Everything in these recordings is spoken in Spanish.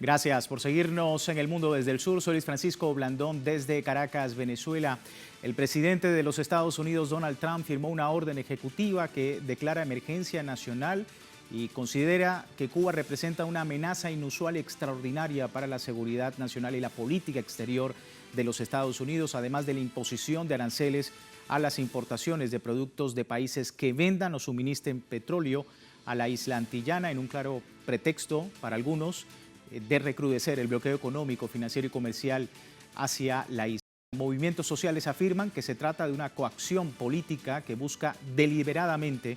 Gracias por seguirnos en El Mundo desde el Sur. Soy Luis Francisco Blandón desde Caracas, Venezuela. El presidente de los Estados Unidos, Donald Trump, firmó una orden ejecutiva que declara emergencia nacional y considera que Cuba representa una amenaza inusual y extraordinaria para la seguridad nacional y la política exterior de los Estados Unidos, además de la imposición de aranceles a las importaciones de productos de países que vendan o suministren petróleo a la isla antillana, en un claro pretexto para algunos de recrudecer el bloqueo económico, financiero y comercial hacia la isla. Movimientos sociales afirman que se trata de una coacción política que busca deliberadamente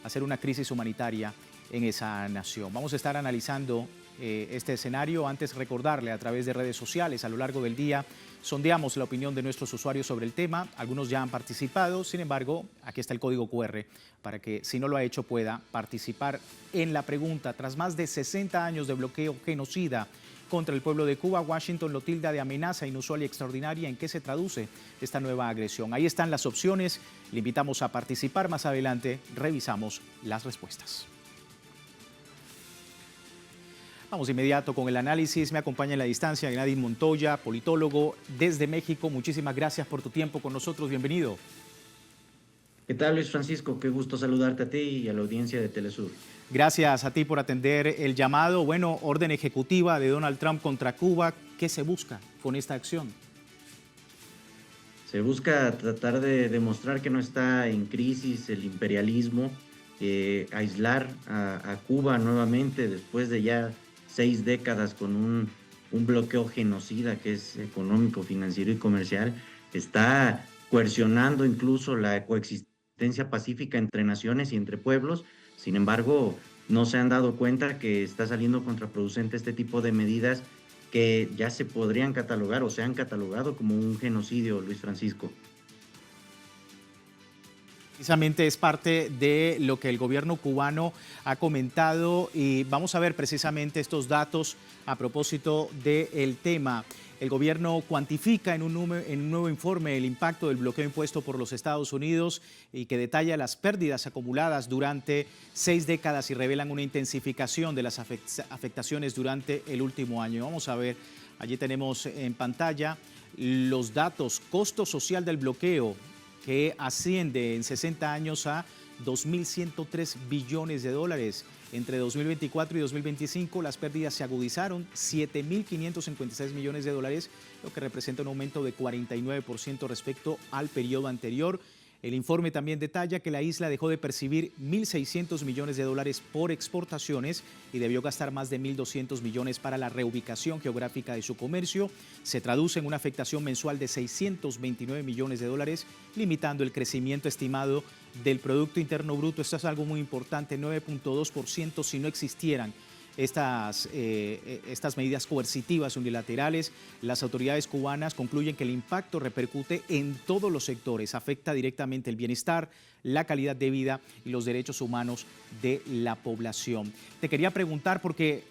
hacer una crisis humanitaria en esa nación. Vamos a estar analizando este escenario. Antes, recordarle a través de redes sociales a lo largo del día sondeamos la opinión de nuestros usuarios sobre el tema. Algunos ya han participado, sin embargo, aquí está el código QR para que, si no lo ha hecho, pueda participar en la pregunta. Tras más de 60 años de bloqueo genocida contra el pueblo de Cuba, Washington lo tilda de amenaza inusual y extraordinaria. ¿En qué se traduce esta nueva agresión? Ahí están las opciones. Le invitamos a participar. Más adelante revisamos las respuestas. Vamos de inmediato con el análisis. Me acompaña en la distancia Gennady Montoya, politólogo desde México. Muchísimas gracias por tu tiempo con nosotros. Bienvenido. ¿Qué tal, Luis Francisco? Qué gusto saludarte a ti y a la audiencia de Telesur. Gracias a ti por atender el llamado. Bueno, orden ejecutiva de Donald Trump contra Cuba. ¿Qué se busca con esta acción? Se busca tratar de demostrar que no está en crisis el imperialismo, aislar a Cuba nuevamente después de ya 6 décadas con un bloqueo genocida que es económico, financiero y comercial. Está coercionando incluso la coexistencia pacífica entre naciones y entre pueblos. Sin embargo, no se han dado cuenta que está saliendo contraproducente este tipo de medidas que ya se podrían catalogar o se han catalogado como un genocidio, Luis Francisco. Precisamente es parte de lo que el gobierno cubano ha comentado y vamos a ver precisamente estos datos a propósito del tema. El gobierno cuantifica en un nuevo informe el impacto del bloqueo impuesto por los Estados Unidos y que detalla las pérdidas acumuladas durante 6 décadas y revelan una intensificación de las afectaciones durante el último año. Vamos a ver, allí tenemos en pantalla los datos, costo social del bloqueo, que asciende en 60 años a 2.103 billones de dólares. Entre 2024 y 2025 las pérdidas se agudizaron, 7.556 millones de dólares, lo que representa un aumento de 49% respecto al periodo anterior. El informe también detalla que la isla dejó de percibir 1.600 millones de dólares por exportaciones y debió gastar más de 1.200 millones para la reubicación geográfica de su comercio. Se traduce en una afectación mensual de 629 millones de dólares, limitando el crecimiento estimado del Producto Interno Bruto. Esto es algo muy importante, 9.2% si no existieran estas medidas coercitivas unilaterales. Las autoridades cubanas concluyen que el impacto repercute en todos los sectores, afecta directamente el bienestar, la calidad de vida y los derechos humanos de la población. Te quería preguntar, porque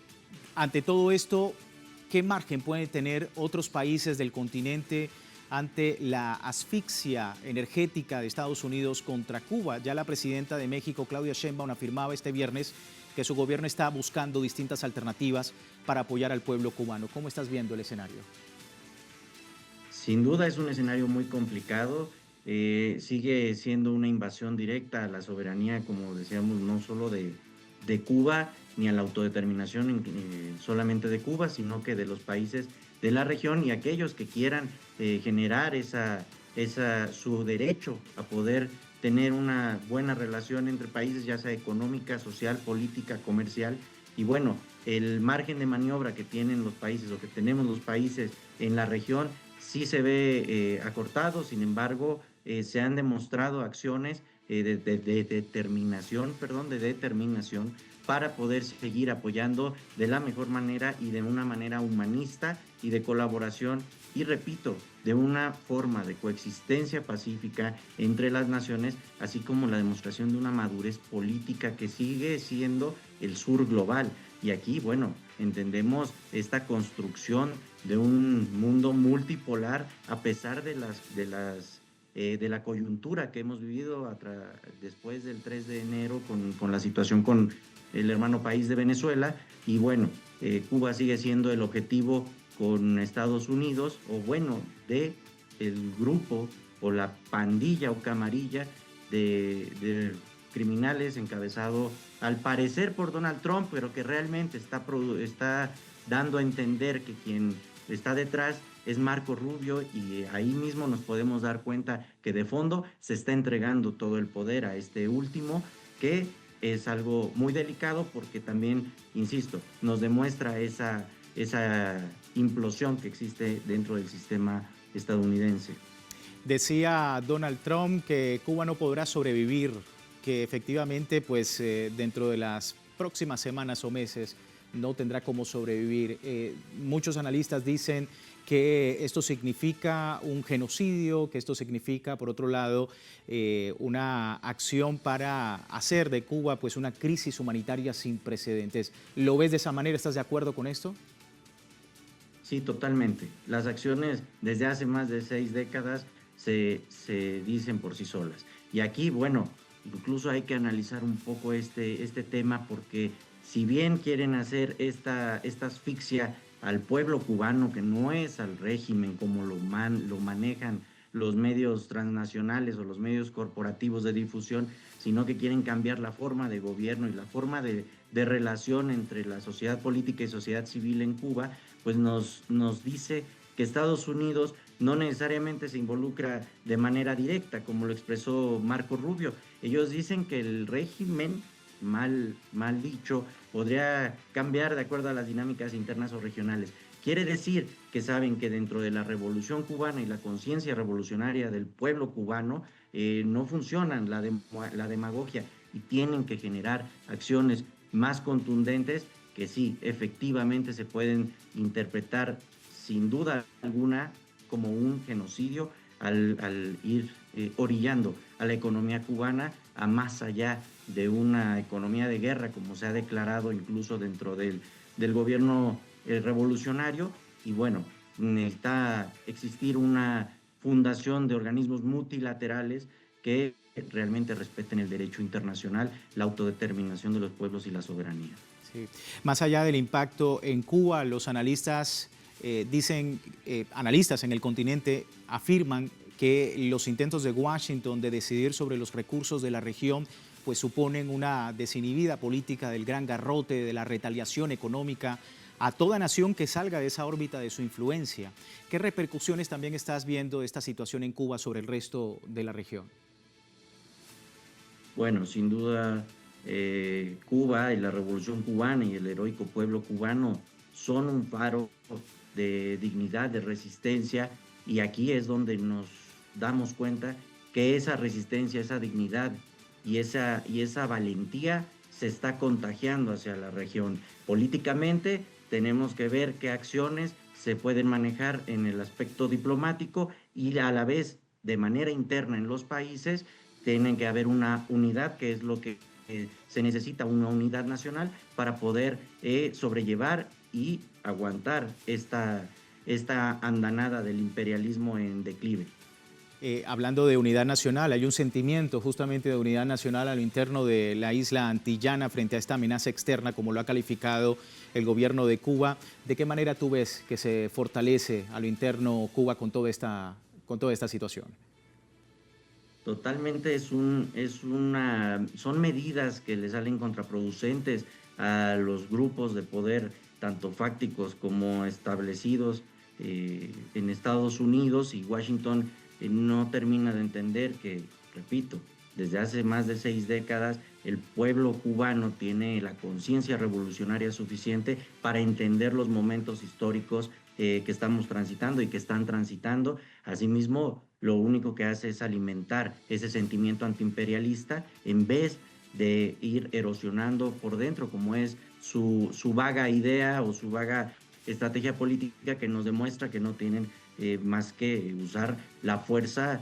ante todo esto, ¿qué margen pueden tener otros países del continente ante la asfixia energética de Estados Unidos contra Cuba? Ya la presidenta de México, Claudia Sheinbaum, afirmaba este viernes que su gobierno está buscando distintas alternativas para apoyar al pueblo cubano. ¿Cómo estás viendo el escenario? Sin duda es un escenario muy complicado. Sigue siendo una invasión directa a la soberanía, como decíamos, no solo de Cuba, ni a la autodeterminación solamente de Cuba, sino que de los países de la región y aquellos que quieran generar su derecho a poder tener una buena relación entre países, ya sea económica, social, política, comercial. Y bueno, el margen de maniobra que tienen los países o que tenemos los países en la región sí se ve acortado. Sin embargo, se han demostrado acciones de determinación para poder seguir apoyando de la mejor manera y de una manera humanista y de colaboración, y repito, de una forma de coexistencia pacífica entre las naciones, así como la demostración de una madurez política que sigue siendo el sur global. Y aquí, bueno, entendemos esta construcción de un mundo multipolar a pesar de la coyuntura que hemos vivido después del 3 de enero con la situación con el hermano país de Venezuela. Y bueno, Cuba sigue siendo el objetivo con Estados Unidos, o bueno, de el grupo o la pandilla o camarilla de criminales encabezado al parecer por Donald Trump, pero que realmente está dando a entender que quien está detrás es Marco Rubio, y ahí mismo nos podemos dar cuenta que de fondo se está entregando todo el poder a este último, que es algo muy delicado porque también, insisto, nos demuestra esa implosión que existe dentro del sistema estadounidense. Decía Donald Trump que Cuba no podrá sobrevivir, que efectivamente pues dentro de las próximas semanas o meses no tendrá cómo sobrevivir. Muchos analistas dicen que esto significa un genocidio, que esto significa, por otro lado, una acción para hacer de Cuba pues una crisis humanitaria sin precedentes. ¿Lo ves de esa manera? ¿Estás de acuerdo con esto? Sí, totalmente. Las acciones desde hace más de 6 décadas se dicen por sí solas. Y aquí, bueno, incluso hay que analizar un poco este tema, porque si bien quieren hacer esta asfixia al pueblo cubano, que no es al régimen como lo manejan los medios transnacionales o los medios corporativos de difusión, sino que quieren cambiar la forma de gobierno y la forma de relación entre la sociedad política y sociedad civil en Cuba, pues nos dice que Estados Unidos no necesariamente se involucra de manera directa, como lo expresó Marco Rubio. Ellos dicen que el régimen, mal dicho, podría cambiar de acuerdo a las dinámicas internas o regionales. Quiere decir que saben que dentro de la revolución cubana y la conciencia revolucionaria del pueblo cubano no funcionan la demagogia, y tienen que generar acciones más contundentes que sí, efectivamente se pueden interpretar sin duda alguna como un genocidio al ir orillando a la economía cubana a más allá de una economía de guerra, como se ha declarado incluso dentro del gobierno revolucionario. Y bueno, necesita existir una fundación de organismos multilaterales que realmente respeten el derecho internacional, la autodeterminación de los pueblos y la soberanía. Sí. Más allá del impacto en Cuba, los analistas analistas en el continente afirman que los intentos de Washington de decidir sobre los recursos de la región pues suponen una desinhibida política del gran garrote, de la retaliación económica a toda nación que salga de esa órbita de su influencia. ¿Qué repercusiones también estás viendo de esta situación en Cuba sobre el resto de la región? Bueno, sin duda, Cuba y la Revolución Cubana y el heroico pueblo cubano son un faro de dignidad, de resistencia, y aquí es donde nos damos cuenta que esa resistencia, esa dignidad y esa valentía se está contagiando hacia la región. Políticamente tenemos que ver qué acciones se pueden manejar en el aspecto diplomático, y a la vez de manera interna en los países tienen que haber una unidad, que es lo que se necesita, una unidad nacional para poder sobrellevar y aguantar esta andanada del imperialismo en declive. Hablando de unidad nacional, hay un sentimiento justamente de unidad nacional a lo interno de la isla antillana frente a esta amenaza externa, como lo ha calificado el gobierno de Cuba. ¿De qué manera tú ves que se fortalece a lo interno Cuba con toda esta situación? Totalmente son medidas que le salen contraproducentes a los grupos de poder, tanto fácticos como establecidos en Estados Unidos, y Washington no termina de entender que, repito, desde hace más de 6 décadas el pueblo cubano tiene la conciencia revolucionaria suficiente para entender los momentos históricos que estamos transitando y que están transitando. Asimismo, lo único que hace es alimentar ese sentimiento antiimperialista en vez de ir erosionando por dentro, como es su vaga idea o su vaga estrategia política, que nos demuestra que no tienen más que usar la fuerza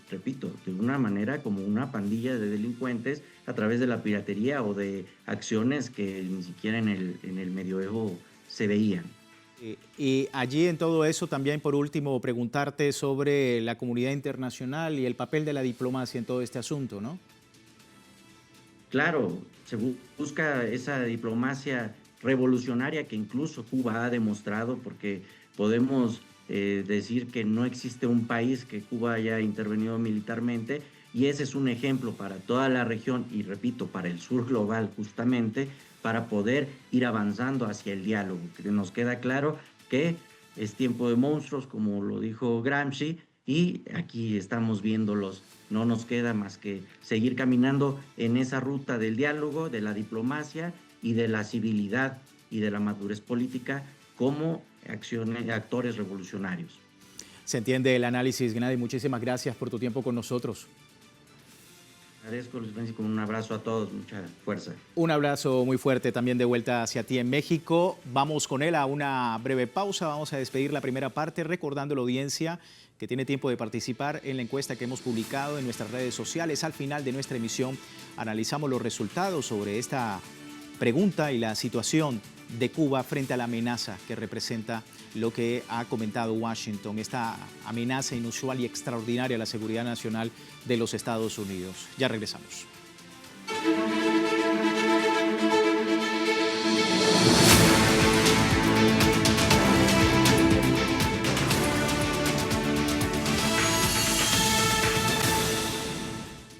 repito, de una manera como una pandilla de delincuentes a través de la piratería o de acciones que ni siquiera en el medioevo se veían. Y allí en todo eso también, por último, preguntarte sobre la comunidad internacional y el papel de la diplomacia en todo este asunto, ¿no? Claro, busca esa diplomacia revolucionaria que incluso Cuba ha demostrado, porque podemos decir que no existe un país que Cuba haya intervenido militarmente, y ese es un ejemplo para toda la región y, repito, para el sur global justamente, para poder ir avanzando hacia el diálogo. Que nos queda claro que es tiempo de monstruos, como lo dijo Gramsci, y aquí estamos viéndolos. No nos queda más que seguir caminando en esa ruta del diálogo, de la diplomacia y de la civilidad y de la madurez política como actores revolucionarios. Se entiende el análisis, Gennady. Muchísimas gracias por tu tiempo con nosotros. Agradezco, Luis Francisco, un abrazo a todos, mucha fuerza. Un abrazo muy fuerte también de vuelta hacia ti en México. Vamos con él a una breve pausa. Vamos a despedir la primera parte recordando a la audiencia que tiene tiempo de participar en la encuesta que hemos publicado en nuestras redes sociales. Al final de nuestra emisión analizamos los resultados sobre esta pregunta y la situación de Cuba frente a la amenaza que representa lo que ha comentado Washington, esta amenaza inusual y extraordinaria a la seguridad nacional de los Estados Unidos. Ya regresamos.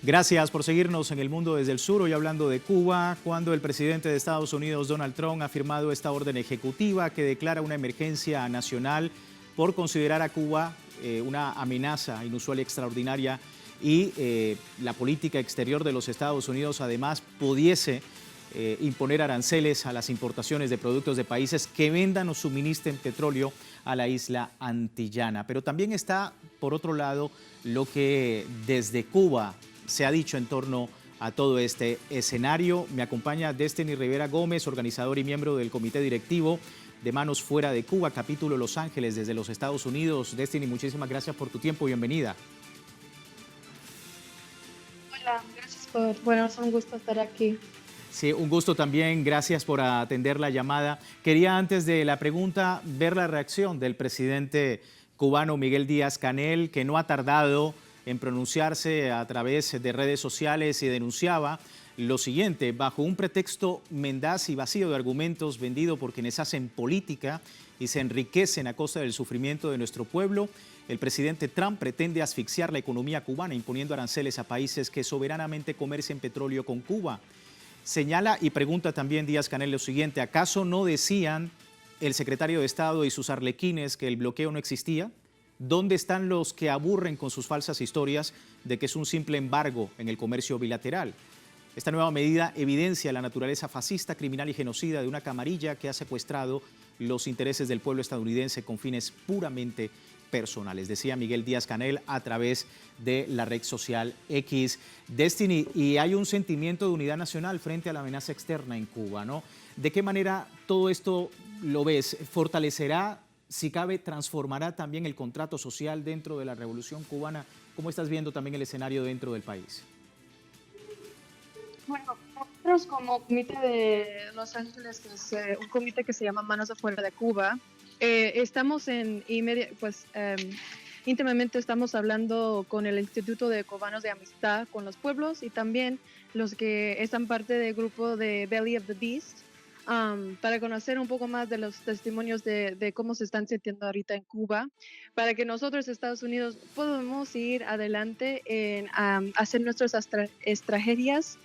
Gracias por seguirnos en El Mundo desde el Sur. Hoy hablando de Cuba, cuando el presidente de Estados Unidos, Donald Trump, ha firmado esta orden ejecutiva que declara una emergencia nacional por considerar a Cuba una amenaza inusual y extraordinaria, y la política exterior de los Estados Unidos además pudiese imponer aranceles a las importaciones de productos de países que vendan o suministren petróleo a la isla antillana. Pero también está, por otro lado, lo que desde Cuba se ha dicho en torno a todo este escenario. Me acompaña Destiny Rivera Gómez, organizador y miembro del comité directivo de Manos Fuera de Cuba, capítulo Los Ángeles, desde los Estados Unidos. Destiny, muchísimas gracias por tu tiempo. Bienvenida. Hola, gracias bueno, es un gusto estar aquí. Sí, un gusto también. Gracias por atender la llamada. Quería, antes de la pregunta, ver la reacción del presidente cubano Miguel Díaz-Canel, que no ha tardado en pronunciarse a través de redes sociales y denunciaba lo siguiente: bajo un pretexto mendaz y vacío de argumentos vendido por quienes hacen política y se enriquecen a costa del sufrimiento de nuestro pueblo, el presidente Trump pretende asfixiar la economía cubana imponiendo aranceles a países que soberanamente comercian petróleo con Cuba. Señala y pregunta también Díaz-Canel lo siguiente: ¿acaso no decían el secretario de Estado y sus arlequines que el bloqueo no existía? ¿Dónde están los que aburren con sus falsas historias de que es un simple embargo en el comercio bilateral? Esta nueva medida evidencia la naturaleza fascista, criminal y genocida de una camarilla que ha secuestrado los intereses del pueblo estadounidense con fines puramente personales, decía Miguel Díaz-Canel a través de la red social X. Destiny, y hay un sentimiento de unidad nacional frente a la amenaza externa en Cuba, ¿no? ¿De qué manera todo esto lo ves? ¿Fortalecerá, si cabe, transformará también el contrato social dentro de la revolución cubana? ¿Cómo estás viendo también el escenario dentro del país? Bueno, nosotros como comité de Los Ángeles, que es un comité que se llama Manos Afuera de Cuba, estamos íntimamente estamos hablando con el Instituto de Cubanos de Amistad con los pueblos y también los que están parte del grupo de Belly of the Beast, para conocer un poco más de los testimonios de cómo se están sintiendo ahorita en Cuba, para que nosotros, Estados Unidos, podamos ir adelante en hacer nuestras estrategias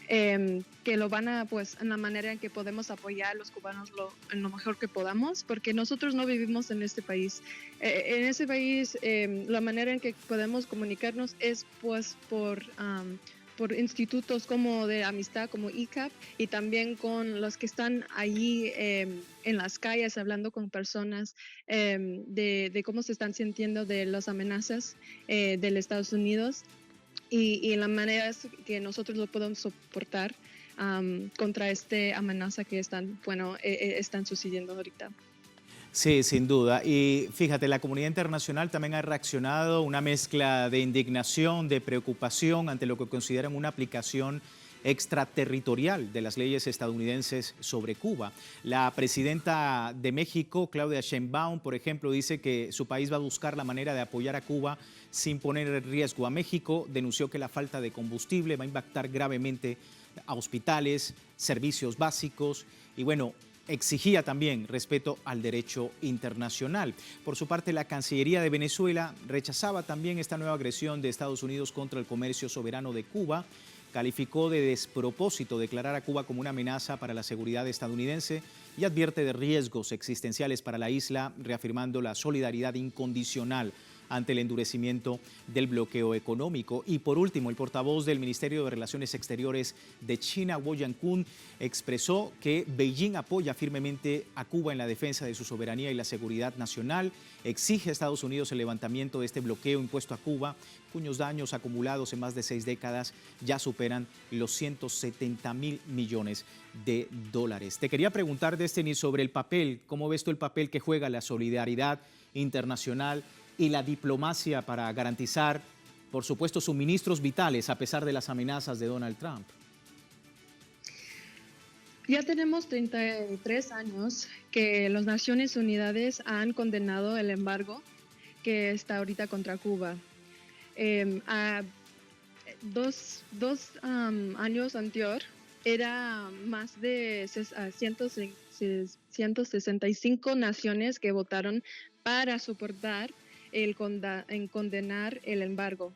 que lo van a, pues, en la manera en que podemos apoyar a los cubanos en lo mejor que podamos, porque nosotros no vivimos en este país. En ese país, la manera en que podemos comunicarnos es, pues, por institutos como de amistad, como ICAP, y también con los que están allí en las calles hablando con personas de cómo se están sintiendo de las amenazas de los Estados Unidos. Y la manera es que nosotros lo podemos soportar contra esta amenaza que están sucediendo ahorita. Sí, sin duda. Y fíjate, la comunidad internacional también ha reaccionado, una mezcla de indignación, de preocupación ante lo que consideran una aplicación extraterritorial de las leyes estadounidenses sobre Cuba. La presidenta de México, Claudia Sheinbaum, por ejemplo, dice que su país va a buscar la manera de apoyar a Cuba sin poner en riesgo a México. Denunció que la falta de combustible va a impactar gravemente a hospitales, servicios básicos y bueno, exigía también respeto al derecho internacional. Por su parte, la Cancillería de Venezuela rechazaba también esta nueva agresión de Estados Unidos contra el comercio soberano de Cuba. Calificó de despropósito declarar a Cuba como una amenaza para la seguridad estadounidense y advierte de riesgos existenciales para la isla, reafirmando la solidaridad incondicional ante el endurecimiento del bloqueo económico. Y por último, el portavoz del Ministerio de Relaciones Exteriores de China, Guo Jiankun, expresó que Beijing apoya firmemente a Cuba en la defensa de su soberanía y la seguridad nacional, exige a Estados Unidos el levantamiento de este bloqueo impuesto a Cuba, cuyos daños acumulados en más de 6 décadas ya superan los 170.000 millones de dólares. Te quería preguntar, Destiny, sobre el papel, ¿cómo ves tú el papel que juega la solidaridad internacional y la diplomacia para garantizar, por supuesto, suministros vitales a pesar de las amenazas de Donald Trump? Ya tenemos 33 años que las Naciones Unidas han condenado el embargo que está ahorita contra Cuba. A dos años anterior era más de 165 naciones que votaron para soportar en condenar el embargo.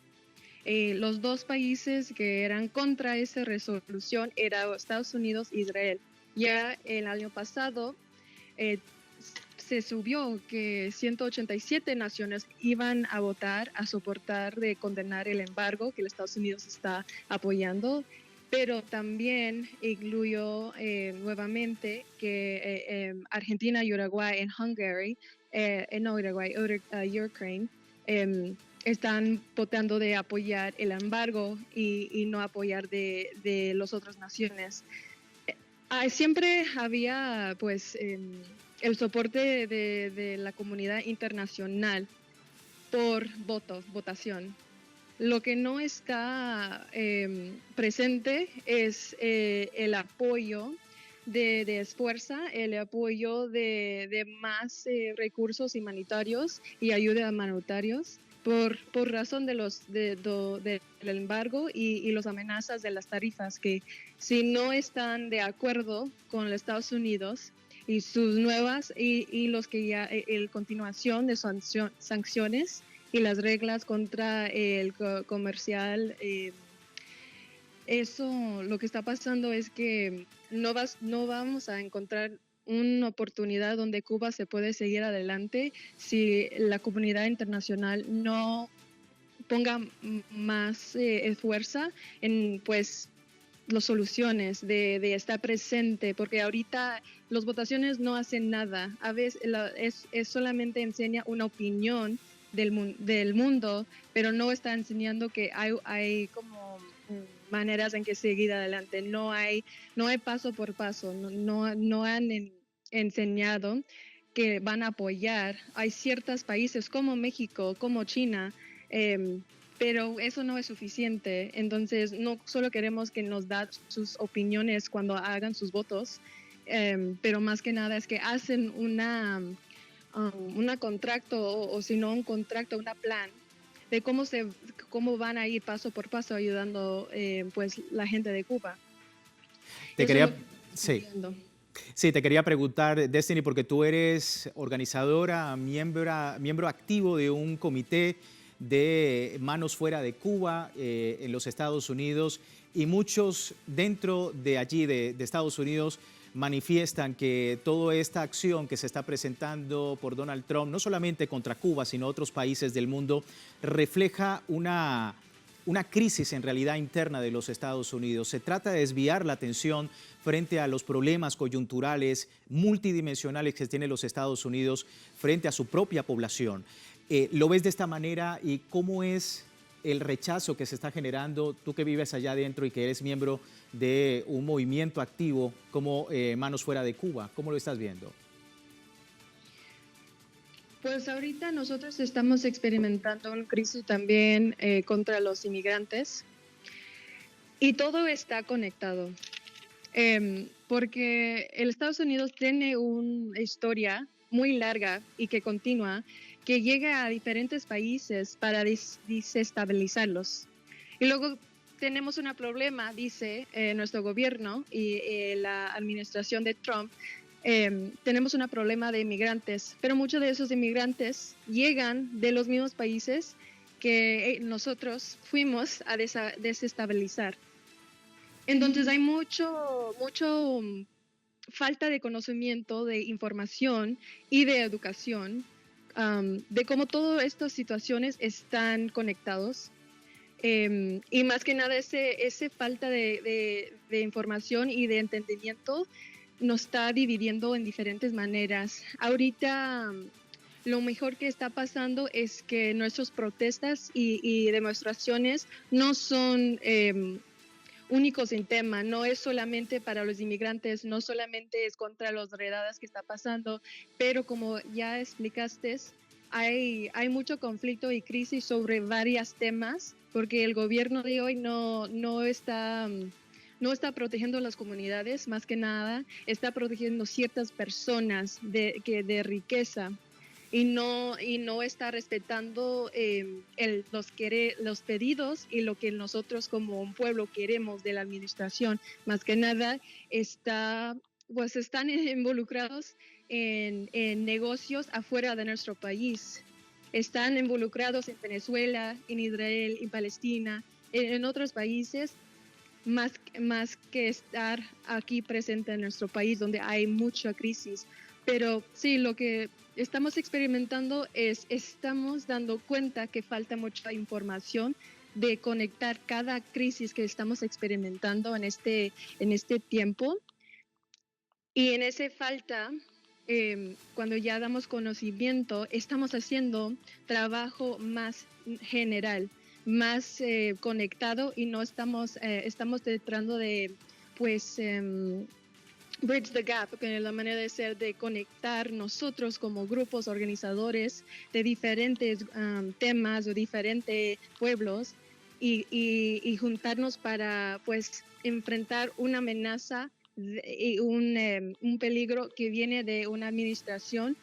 Los dos países que eran contra esa resolución eran Estados Unidos e Israel. Ya el año pasado se subió que 187 naciones iban a votar a soportar de condenar el embargo que los Estados Unidos está apoyando, pero también incluyó nuevamente que Argentina y Uruguay en Hungary, Ukraine, están votando de apoyar el embargo y no apoyar de las otras naciones. Siempre había pues el soporte de la comunidad internacional por votación. Lo que no está presente es el apoyo de esfuerzo, el apoyo de más recursos humanitarios y ayuda humanitarios por razón del embargo y las amenazas de las tarifas, que si no están de acuerdo con los Estados Unidos y sus nuevas y los que ya el continuación de sanciones y las reglas contra el comercial, eso lo que está pasando es que no vamos a encontrar una oportunidad donde Cuba se puede seguir adelante si la comunidad internacional no ponga más esfuerzo en pues las soluciones de estar presente, porque ahorita las votaciones no hacen nada. A veces es solamente enseña una opinión del mundo, pero no está enseñando que hay como maneras en que seguir adelante. No hay paso por paso. No han enseñado que van a apoyar. Hay ciertos países como México, como China, pero eso no es suficiente. Entonces, no solo queremos que nos den sus opiniones cuando hagan sus votos, pero más que nada es que hacen una contrato o si no un contrato, una plan de cómo van a ir paso por paso ayudando pues la gente de Cuba. Te Eso quería, es lo que estoy viendo. sí, te quería preguntar, Destiny, porque tú eres organizadora, miembro activo de un comité de Manos Fuera de Cuba en los Estados Unidos, y muchos dentro de allí, de Estados Unidos, manifiestan que toda esta acción que se está presentando por Donald Trump, no solamente contra Cuba, sino otros países del mundo, refleja una crisis en realidad interna de los Estados Unidos. Se trata de desviar la atención frente a los problemas coyunturales multidimensionales que tienen los Estados Unidos frente a su propia población. ¿Lo ves de esta manera y cómo es el rechazo que se está generando, tú que vives allá adentro y que eres miembro de un movimiento activo como Manos Fuera de Cuba? ¿Cómo lo estás viendo? Pues ahorita nosotros estamos experimentando una crisis también contra los inmigrantes y todo está conectado. Porque el Estados Unidos tiene una historia muy larga y que continúa, que llega a diferentes países para desestabilizarlos. Y luego tenemos un problema, dice nuestro gobierno y la administración de Trump. Tenemos un problema de inmigrantes, pero muchos de esos inmigrantes llegan de los mismos países que nosotros fuimos a desestabilizar. Entonces hay mucho falta de conocimiento, de información y de educación, de cómo todas estas situaciones están conectados. Y más que nada ese falta de información y de entendimiento nos está dividiendo en diferentes maneras. Ahorita lo mejor que está pasando es que nuestras protestas y demostraciones no son únicos en tema, no es solamente para los inmigrantes, no solamente es contra las redadas que está pasando, pero como ya explicaste, hay mucho conflicto y crisis sobre varios temas, porque el gobierno de hoy no está protegiendo a las comunidades, más que nada está protegiendo ciertas personas de riqueza. Y no está respetando los pedidos y lo que nosotros como un pueblo queremos de la administración. Más que nada están involucrados en negocios afuera de nuestro país. Están involucrados en Venezuela, en Israel, en Palestina, en otros países, más que estar aquí presente en nuestro país donde hay mucha crisis. Pero sí, lo que estamos experimentando estamos dando cuenta que falta mucha información de conectar cada crisis que estamos experimentando en este tiempo. Y en esa falta, cuando ya damos conocimiento, estamos haciendo trabajo más general, más conectado y no estamos tratando de, pues, bridge the gap, que es la manera de ser, de conectar nosotros como grupos organizadores de diferentes temas o diferentes pueblos y juntarnos para, pues, enfrentar una amenaza y un peligro que viene de una administración,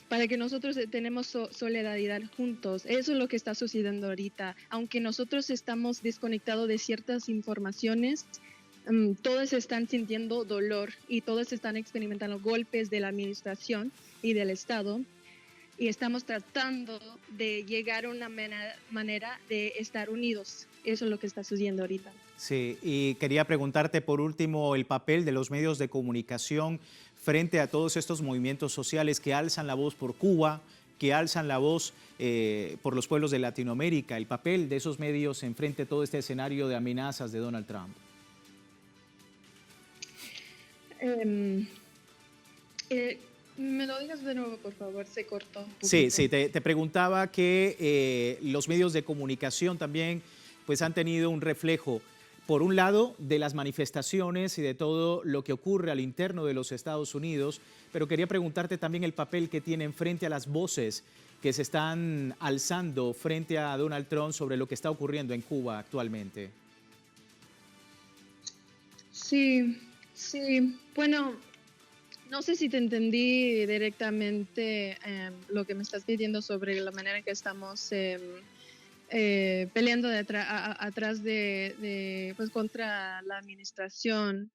para que nosotros tenemos solidaridad juntos. Eso es lo que está sucediendo ahorita. Aunque nosotros estamos desconectados de ciertas informaciones, todos están sintiendo dolor y todos están experimentando golpes de la administración y del Estado, y estamos tratando de llegar a una manera de estar unidos. Eso es lo que está sucediendo ahorita. Sí, y quería preguntarte por último el papel de los medios de comunicación frente a todos estos movimientos sociales que alzan la voz por Cuba, que alzan la voz por los pueblos de Latinoamérica, el papel de esos medios en frente a todo este escenario de amenazas de Donald Trump. ¿Me lo digas de nuevo, por favor? Se cortó. Sí, te preguntaba que los medios de comunicación también pues, han tenido un reflejo, por un lado, de las manifestaciones y de todo lo que ocurre al interno de los Estados Unidos, pero quería preguntarte también el papel que tienen frente a las voces que se están alzando frente a Donald Trump sobre lo que está ocurriendo en Cuba actualmente. Sí. Bueno, no sé si te entendí directamente lo que me estás pidiendo sobre la manera en que estamos peleando atrás pues, contra la administración.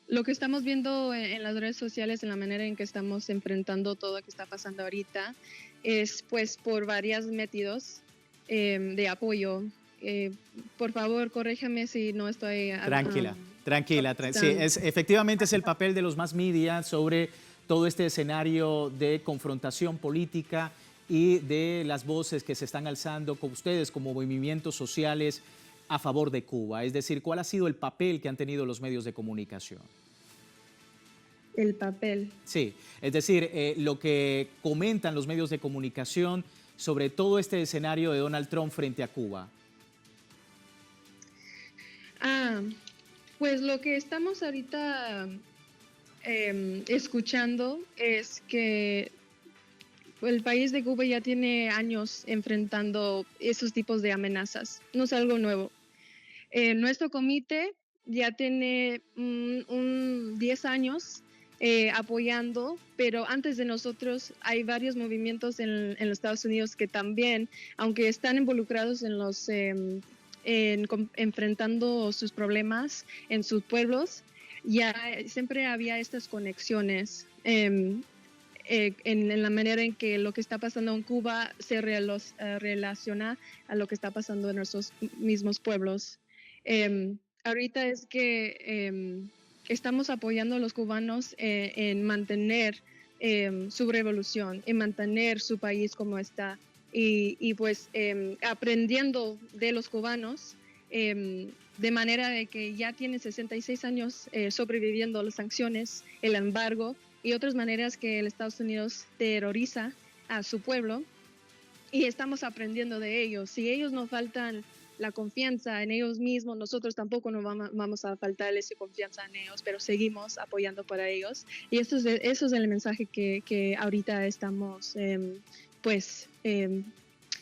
Lo que estamos viendo en las redes sociales, en la manera en que estamos enfrentando todo lo que está pasando ahorita, es pues por varios métodos de apoyo. Por favor, corríjame si no estoy... Tranquila. Sí, efectivamente es el papel de los mass media sobre todo este escenario de confrontación política y de las voces que se están alzando con ustedes como movimientos sociales a favor de Cuba. Es decir, ¿cuál ha sido el papel que han tenido los medios de comunicación? El papel. Sí, es decir, lo que comentan los medios de comunicación sobre todo este escenario de Donald Trump frente a Cuba. Pues lo que estamos ahorita escuchando es que el país de Cuba ya tiene años enfrentando esos tipos de amenazas. No es algo nuevo. Nuestro comité ya tiene 10 años apoyando, pero antes de nosotros hay varios movimientos en los Estados Unidos que también, aunque están involucrados en enfrentando sus problemas en sus pueblos, ya siempre había estas conexiones. En la manera en que lo que está pasando en Cuba se relaciona a lo que está pasando en nuestros mismos pueblos. Ahorita es que estamos apoyando a los cubanos en mantener su revolución, en mantener su país como está y pues aprendiendo de los cubanos de manera de que ya tienen 66 años sobreviviendo a las sanciones, el embargo y otras maneras que el Estados Unidos terroriza a su pueblo y estamos aprendiendo de ellos. Si ellos nos faltan la confianza en ellos mismos, nosotros tampoco nos vamos a faltarles confianza en ellos, pero seguimos apoyando para ellos. Y eso es el mensaje que ahorita estamos,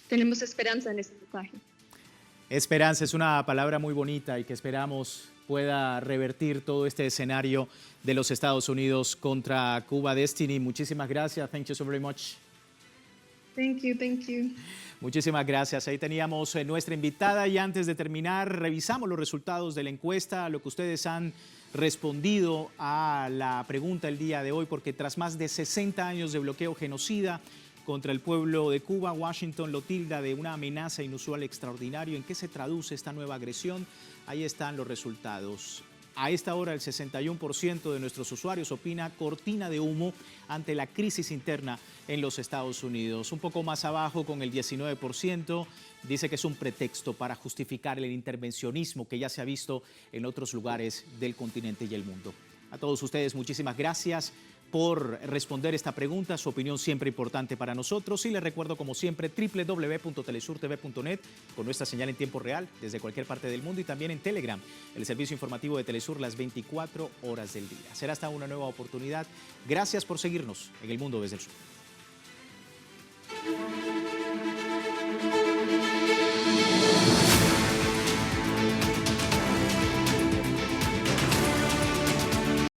tenemos esperanza en ese mensaje. Esperanza es una palabra muy bonita y que esperamos pueda revertir todo este escenario de los Estados Unidos contra Cuba. Destiny, muchísimas gracias. Thank you so very much. Thank you. Muchísimas gracias. Ahí teníamos nuestra invitada y antes de terminar revisamos los resultados de la encuesta, lo que ustedes han respondido a la pregunta el día de hoy, porque tras más de 60 años de bloqueo genocida contra el pueblo de Cuba, Washington lo tilda de una amenaza inusual extraordinaria. ¿En qué se traduce esta nueva agresión? Ahí están los resultados. A esta hora el 61% de nuestros usuarios opina cortina de humo ante la crisis interna en los Estados Unidos. Un poco más abajo, con el 19%, dice que es un pretexto para justificar el intervencionismo que ya se ha visto en otros lugares del continente y el mundo. A todos ustedes, muchísimas gracias por responder esta pregunta, su opinión siempre importante para nosotros. Y les recuerdo, como siempre, www.telesurtv.net con nuestra señal en tiempo real desde cualquier parte del mundo y también en Telegram, el servicio informativo de Telesur las 24 horas del día. Será hasta una nueva oportunidad. Gracias por seguirnos en El Mundo desde el Sur.